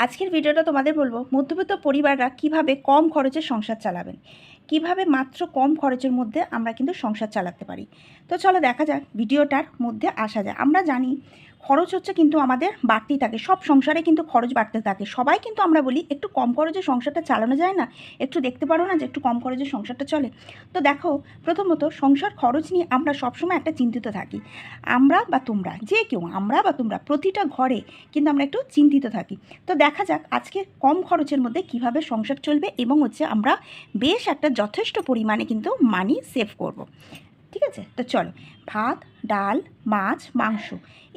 আজকের ভিডিওটা তোমাদের বলবো মধ্যবিত্ত পরিবাররা কিভাবে কম খরচে সংসার চালাবেন, কিভাবে মাত্র কম খরচের মধ্যে আমরা কিন্তু সংসার চালাতে পারি। তো চলো দেখা যাক, ভিডিওটার মধ্যে আসা যায়। আমরা জানি খরচ হচ্ছে কিন্তু আমাদের বাড়তেই থাকে, সব সংসারে কিন্তু খরচ বাড়তে থাকে। সবাই কিন্তু আমরা বলি একটু কম খরচে সংসারটা চালানো যায় না, একটু দেখতে পারো না যে একটু কম খরচে সংসারটা চলে। তো দেখো, প্রথমত সংসার খরচ নিয়ে আমরা সবসময় একটা চিন্তিত থাকি। আমরা বা তোমরা, যে কেউ, আমরা বা তোমরা, প্রতিটা ঘরে কিন্তু আমরা একটু চিন্তিত থাকি। তো দেখা যাক আজকে কম খরচের মধ্যে কিভাবে সংসার চলবে এবং আমরা বেশ একটা যথেষ্ট পরিমাণে কিন্তু মানি সেভ করব। ঠিক আছে, তো চলো, ভাত, ডাল, মাছ, মাংস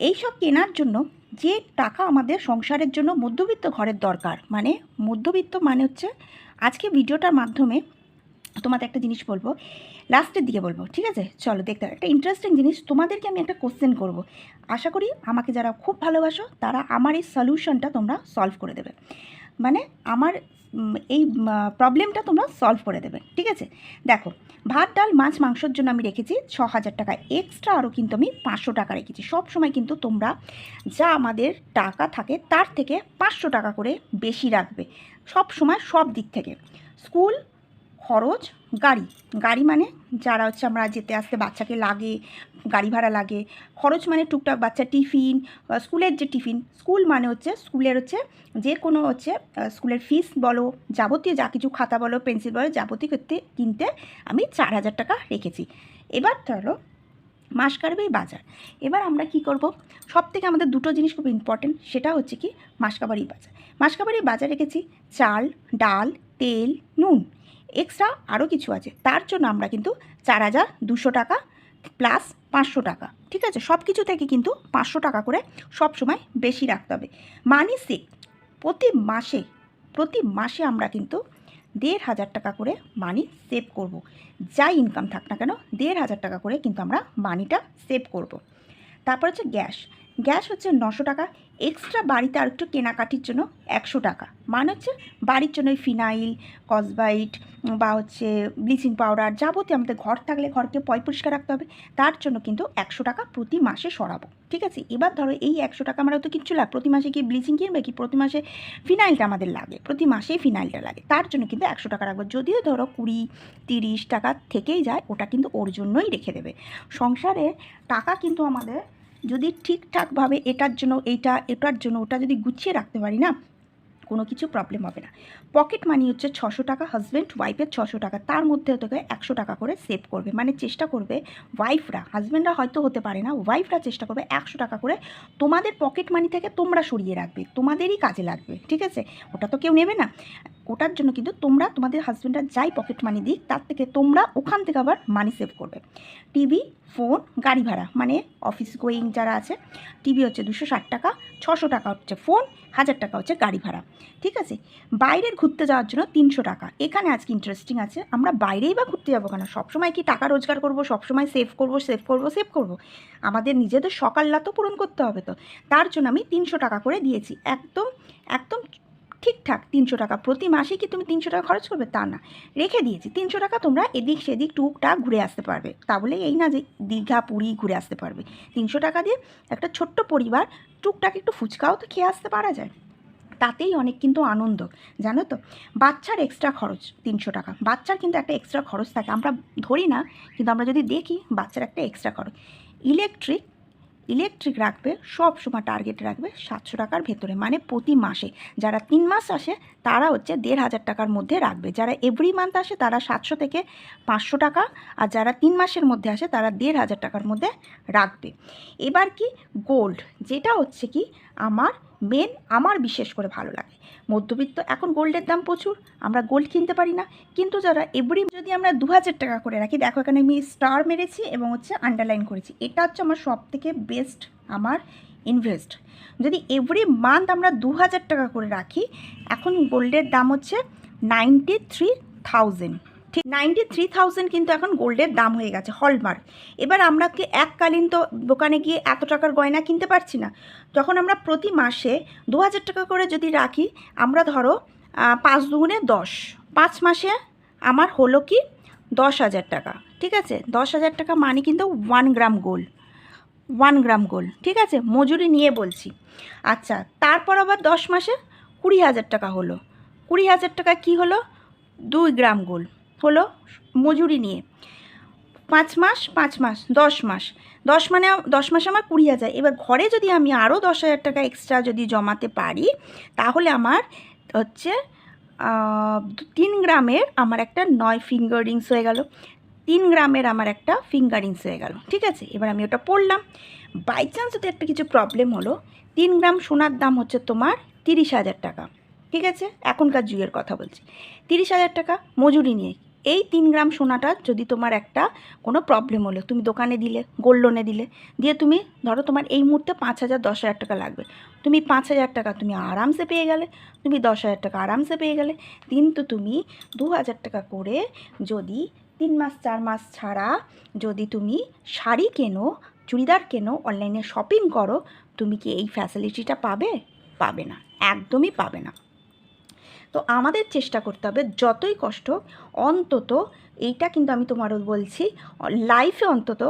এইসব কেনার জন্য যে টাকা আমাদের সংসারের জন্য মধ্যবিত্ত ঘরের দরকার, মানে মধ্যবিত্ত মানে আজকে ভিডিওটার মাধ্যমে তোমাদের একটা জিনিস বলবো, লাস্টের দিকে বলবো। ঠিক আছে, চলো দেখতে একটা ইন্টারেস্টিং জিনিস। তোমাদেরকে আমি একটা কোশ্চেন করব, আশা করি আমাকে যারা খুব ভালোবাসো তারা আমার এই সলিউশনটা তোমরা সলভ করে দেবে, মানে আমার এই প্রবলেমটা তোমরা সলভ করে দেবে। ঠিক আছে, দেখো, ভাত, ডাল, মাছ, মাংসর জন্য আমি রেখেছি 6,000 টাকা, এক্সট্রা আরও কিন্তু আমি 500 টাকা রেখেছি। সব সময় কিন্তু তোমরা যা আমাদের টাকা থাকে তার থেকে 500 টাকা করে বেশি রাখবে সব সময়, সব দিক থেকে। স্কুল খরচ, গাড়ি, গাড়ি মানে যারা আমরা যেতে আসতে বাচ্চাকে লাগে, গাড়ি ভাড়া লাগে। খরচ মানে টুকটাক বাচ্চা টিফিন, স্কুলের যে টিফিন, স্কুল মানে স্কুলের যে কোনো স্কুলের ফিস বলো, যাবতীয় যা কিছু, খাতা বলো, পেন্সিল বলো, যাবতীয় কিনতে আমি 4,000 টাকা রেখেছি। এবার ধরো মাস কাবারি বাজার। এবার আমরা কি করব, সব থেকে আমাদের দুটো জিনিস খুব ইম্পর্টেন্ট, সেটা হচ্ছে কি মাসকাবারি বাজার। মাসকাবারি বাজার রেখেছি চাল, ডাল, তেল, নুন, এক্সট্রা আরও কিছু আছে, তার জন্য আমরা কিন্তু 4,200 টাকা প্লাস 500 টাকা। ঠিক আছে, সব কিছু থেকে কিন্তু 500 টাকা করে সব সময় বেশি রাখতে হবে। মানি সেভ, প্রতি মাসে আমরা কিন্তু 1,500 টাকা করে মানি সেভ করব। যাই ইনকাম থাক না কেন 1,500 টাকা করে কিন্তু আমরা মানিটা সেভ করব। তারপর গ্যাস, গ্যাস 900 টাকা, এক্সট্রা বাড়িতে আর একটু কেনাকাটির জন্য 100 টাকা, মানে বাড়ির জন্য ফিনাইল, কসবাইট বা ব্লিচিং পাউডার, যাবতীয় আমাদের ঘর থাকলে ঘরকে পরিষ্কার রাখতে হবে, তার জন্য কিন্তু 100 টাকা প্রতি মাসে সরাবো। ঠিক আছে, এবার ধরো এই 100 টাকা আমরা তো কিচ্ছু লাগে, প্রতি মাসে কি ব্লিচিং কিনবে, কি প্রতি মাসে ফিনাইলটা আমাদের লাগে, প্রতি মাসেই ফিনাইলটা লাগে, তার জন্য কিন্তু 100 টাকা রাখবো। যদিও ধরো 20-30 টাকা থেকেই যায়, ওটা কিন্তু ওর জন্যই রেখে দেবে। সংসারে টাকা কিন্তু আমাদের যদি ঠিকঠাকভাবে এটার জন্য এটার জন্য ওটা যদি গুছিয়ে রাখতে পারি না, কোনো কিছু প্রবলেম হবে না। পকেট মানি 600 টাকা, হাজব্যান্ড ওয়াইফের 600 টাকা, তার মধ্যে থেকে 100 টাকা করে সেভ করবে। মানে চেষ্টা করবে ওয়াইফরা, হাজব্যান্ডরা হয়তো হতে পারে না, ওয়াইফরা চেষ্টা করবে 100 টাকা করে তোমাদের পকেট মানি থেকে তোমরা সরিয়ে রাখবে, তোমাদেরই কাজে লাগবে। ঠিক আছে, ওটা তো কেউ নেবে না, ওটার জন্য কিন্তু তোমরা তোমাদের হাজব্যান্ডরা যাই পকেট মানি দিক, তার থেকে তোমরা ওখান থেকে আবার মানি সেভ করবে। টিভি, ফোন, গাড়ি ভাড়া, মানে অফিস গোয়িং যারা আছে, টিভি 260 টাকা, 600 টাকা ফোন, 1,000 টাকা গাড়ি ভাড়া। ঠিক আছে, বাইরের ঘুরতে যাওয়ার জন্য 300 টাকা। এখানে আজকে ইন্টারেস্টিং আছে, আমরা বাইরেই বা ঘুরতে যাবো কেন, সবসময় কি টাকা রোজগার করবো, সবসময় সেভ করবো? আমাদের নিজেদের সকাল্লা তো পূরণ করতে হবে, তো তার জন্য আমি 300 টাকা করে দিয়েছি। একদম একদম ঠিকঠাক 300 টাকা। প্রতি মাসে কি তুমি 300 টাকা খরচ করবে তা না, রেখে দিয়েছি 300 টাকা, তোমরা এদিক সেদিক টুকটাক ঘুরে আসতে পারবে। তা বলে এই না যে দীঘা পুরী ঘুরে আসতে পারবে। 300 টাকা দিয়ে একটা ছোট্ট পরিবার টুকটাক একটু ফুচকাও তো খেয়ে আসতে পারা যায়, তাতেই অনেক কিন্তু আনন্দ, জানো তো। বাচ্চার এক্সট্রা খরচ 300 টাকা, বাচ্চার কিন্তু একটা এক্সট্রা খরচ থাকে, আমরা ধরি না কিন্তু আমরা যদি দেখি বাচ্চার একটা এক্সট্রা খরচ। ইলেকট্রিক রাখবে, সব সময় টার্গেট রাখবে 700 টাকার ভেতরে, মানে প্রতি মাসে। যারা 3 মাস আসে তারা 1,500 টাকার মধ্যে রাখবে, যারা এভরি মান্থ আসে তারা 700 থেকে 500 টাকা, আর যারা 3 মাসের মধ্যে আসে তারা 1,500 টাকার মধ্যে রাখবে। এবার কি গোল্ড, যেটা কি আমার বিশেষ করে ভালো লাগে। মধ্যবিত্ত, এখন গোল্ডের দাম প্রচুর, আমরা গোল্ড কিনতে পারি না, কিন্তু যারা এভরি যদি আমরা 2,000 টাকা করে রাখি, দেখো এখানে আমি স্টার মেরেছি এবং আন্ডারলাইন করেছি, এটা আমার সব থেকে বেস্ট আমার ইনভেস্ট। যদি এভরি মান্থ আমরা 2,000 টাকা করে রাখি, এখন গোল্ডের দাম 93,000, ঠিক 93,000 কিন্তু এখন গোল্ডের দাম হয়ে গেছে, হলমার্ক। এবার আমরা কি এককালীন তো দোকানে গিয়ে এত টাকার গয়না কিনতে পারছি না, যখন আমরা প্রতি মাসে 2,000 টাকা করে যদি রাখি, আমরা ধরো 5 দুগুণে 10, 5 মাসে আমার হলো কি 10,000 টাকা। ঠিক আছে, 10,000 টাকা মানে কিন্তু 1 গ্রাম গোল্ড, 1 গ্রাম গোল্ড। ঠিক আছে, মজুরি নিয়ে বলছি। আচ্ছা, তারপর আবার 10 মাসে 20,000 টাকা হলো। 20,000 টাকা কী হলো? 2 গ্রাম গোল্ড হলো মজুরি নিয়ে। 5 মাস 5 মাস 10 মাস, 10 মানে 10 মাসে আমার 20,000। এবার ঘরে যদি আমি আরও 10,000 টাকা এক্সট্রা যদি জমাতে পারি, তাহলে আমার হচ্ছে 3 গ্রামের আমার একটা 9 ফিঙ্গার রিংস হয়ে গেল। 3 গ্রামের আমার একটা ফিঙ্গার রিংস হয়ে গেল। ঠিক আছে, এবার আমি ওটা পড়লাম। বাই চান্স যদি একটা কিছু প্রবলেম হলো, 3 গ্রাম সোনার দাম হচ্ছে তোমার 30,000 টাকা। ঠিক আছে, এখনকার যুগের কথা বলছি। 30,000 টাকা মজুরি নিয়ে এই 3 গ্রাম সোনাটা যদি তোমার একটা কোনো প্রবলেম হলো, তুমি দোকানে দিলে, গোল্ড লোনে দিলে, দিয়ে তুমি ধরো তোমার এই মুহূর্তে 5,000 10,000 টাকা লাগবে, তুমি 5,000 টাকা তুমি আরামসে পেয়ে গেলে, তুমি 10,000 টাকা আরামসে পেয়ে গেলে। কিন্তু তুমি 2,000 টাকা করে যদি 3 মাস 4 মাস ছাড়া যদি তুমি শাড়ি কেনো, চুড়িদার কেনো, অনলাইনে শপিং করো, তুমি কি এই ফ্যাসিলিটিটা পাবে? পাবে না, একদমই পাবে না। তো আমাদের চেষ্টা করতে হবে যতই কষ্ট, অন্তত এইটা কিন্তু আমি তোমারও বলছি, লাইফে অন্তত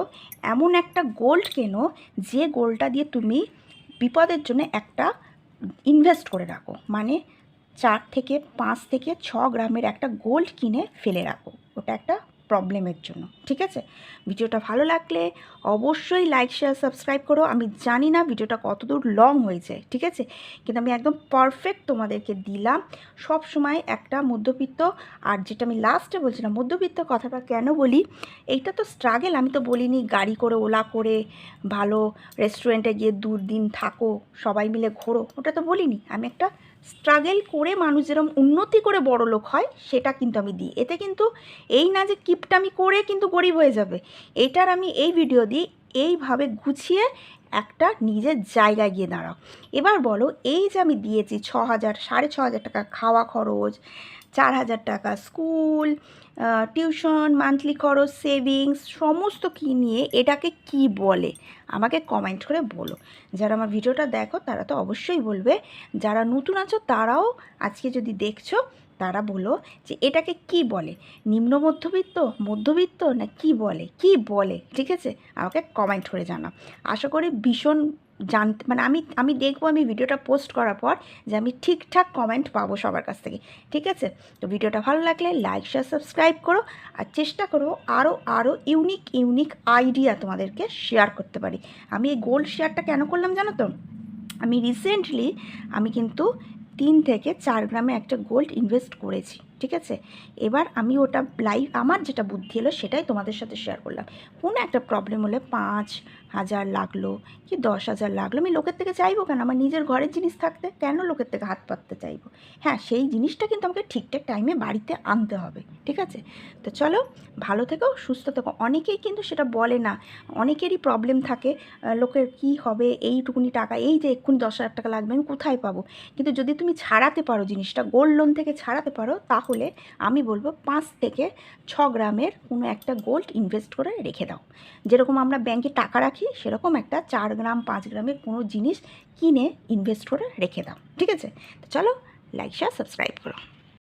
এমন একটা গোল্ড কেনো যে গোল্ডটা দিয়ে তুমি বিপদের জন্য একটা ইনভেস্ট করে রাখো। মানে 4 থেকে 5 থেকে 6 গ্রামের একটা গোল্ড কিনে ফেলে রাখো, ওটা একটা প্রবলেমের জন্য। ঠিক আছে, ভিডিওটা ভালো লাগলে অবশ্যই লাইক শেয়ার সাবস্ক্রাইব করো। আমি জানি না ভিডিওটা কতদূর লং হয়েছে, ঠিক আছে, কিন্তু আমি একদম পারফেক্ট তোমাদেরকে দিলাম। সব সময় একটা মধ্যবিত্ত, আর যেটা আমি লাস্টে বলছিলাম, মধ্যবিত্ত কথাটা কেন বলি, এইটা তো স্ট্রাগেল। আমি তো বলিনি গাড়ি করে, ওলা করে, ভালো রেস্টুরেন্টে গিয়ে দুদিন থাকো, সবাই মিলে ঘোরো, ওটা তো বলিনি। আমি একটা স্ট্রাগেল করে মানুষ যেরকম উন্নতি করে বড় লোক হয়, সেটা কিন্তু আমি দিই। এতে কিন্তু এই না যে কিপটামি করে কিন্তু গরিব হয়ে যাবে, এটার আমি এই ভিডিও দিই এইভাবে গুছিয়ে একটা নিজের জায়গায় গিয়ে দাঁড়াও। এবার বলো, এই যে আমি দিয়েছি 6,000 6,500 টাকা খাওয়া খরচ, 4,000 টাকা স্কুল, টিউশন, মান্থলি খরচ, সেভিংস, সমস্ত কি নিয়ে এটাকে কি বলে আমাকে কমেন্ট করে বলো। যারা আমার ভিডিওটা দেখো তারা তো অবশ্যই বলবে, যারা নতুন আছো তারাও আজকে যদি দেখছো তারা বলো যে এটাকে কি বলে, নিম্ন মধ্যবিত্ত, মধ্যবিত্ত, না কি বলে, কি বলে। ঠিক আছে, আমাকে কমেন্ট করে জানাও। আশা করি ভীষণ জানতে, মানে আমি দেখবো আমি ভিডিওটা পোস্ট করার পর যে আমি ঠিকঠাক কমেন্ট পাবো সবার কাছ থেকে। ঠিক আছে, তো ভিডিওটা ভালো লাগলে লাইক শেয়ার সাবস্ক্রাইব করো, আর চেষ্টা করো আরও ইউনিক আইডিয়া তোমাদেরকে শেয়ার করতে পারি। আমি এই গোল্ড শেয়ারটা কেন করলাম জানো তো, আমি রিসেন্টলি আমি কিন্তু 3 থেকে 4 গ্রামে একটা গোল্ড ইনভেস্ট করেছি। ঠিক আছে, এবার আমি ওটা লাইভ আমার যেটা বুদ্ধি এলো সেটাই তোমাদের সাথে শেয়ার করলাম। কোনো একটা প্রবলেম হলে 5,000 লাগলো কি 10,000 লাগলো, আমি লোকের থেকে চাইবো কেন? আমার নিজের ঘরের জিনিস থাকতে কেন লোকের থেকে হাত পাততে চাইবো? হ্যাঁ, সেই জিনিসটা কিন্তু আমাকে ঠিকঠাক টাইমে বাড়িতে আনতে হবে। ঠিক আছে, তো চলো, ভালো থেকো, সুস্থ থেকো। অনেকেই কিন্তু সেটা বলে না, অনেকেরই প্রবলেম থাকে, লোকের কি হবে, এইটুকুনি টাকা, এই যে এক্ষুনি 10,000 টাকা লাগবে, আমি কোথায় পাবো? কিন্তু যদি তুমি ছাড়াতে পারো জিনিসটা, গোল্ড লোন থেকে ছাড়াতে পারো, তাহলে আমি বলবো 5 থেকে 6 গ্রামের কোনো একটা গোল্ড ইনভেস্ট করে রেখে দাও। যেরকম আমরা ব্যাংকে টাকা রাখি, সেরকম একটা 4 গ্রাম 5 গ্রামের কোনো জিনিস কিনে ইনভেস্ট করে রেখে দাও। ঠিক আছে, তো চলো, লাইক শেয়ার সাবস্ক্রাইব করো।